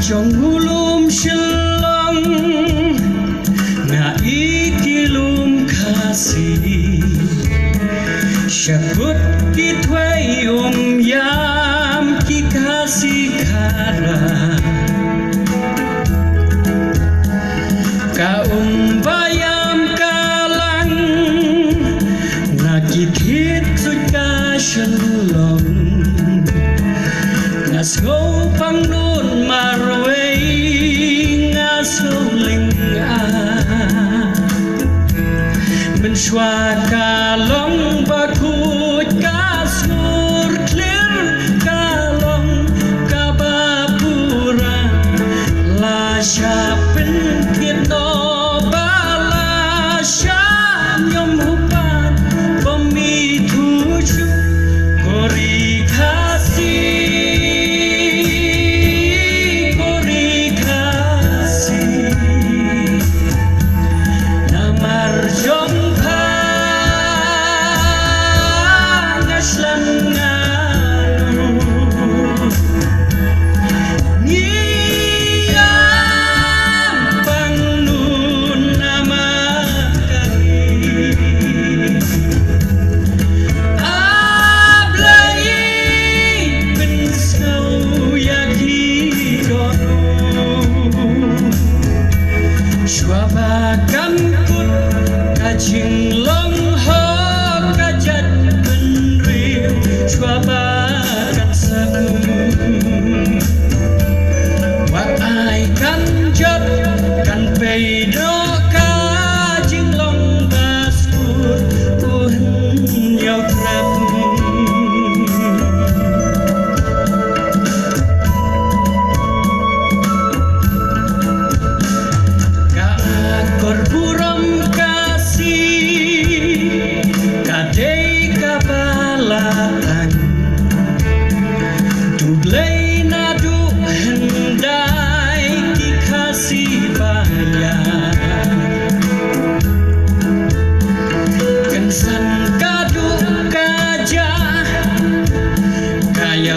Trong ulum shalom na ikilum khasi syakut kitway yam ki khasi khara ka bayam kalang na kithit suka shalom ngasgo pangnun marwai ngasuling menshwa kalong bakut kasur clear kalong kabapura la syapin kitno bala syam hupan pemitu kori khasi Jinglong ho ka Jaitbynriew swabakan sagung wat ai kan jot kan peido ka jinglong baskur yau trap ka akor buram kadai kabalatan dublai nadu hendai ki khasi banyak kensan kadu kaja kaya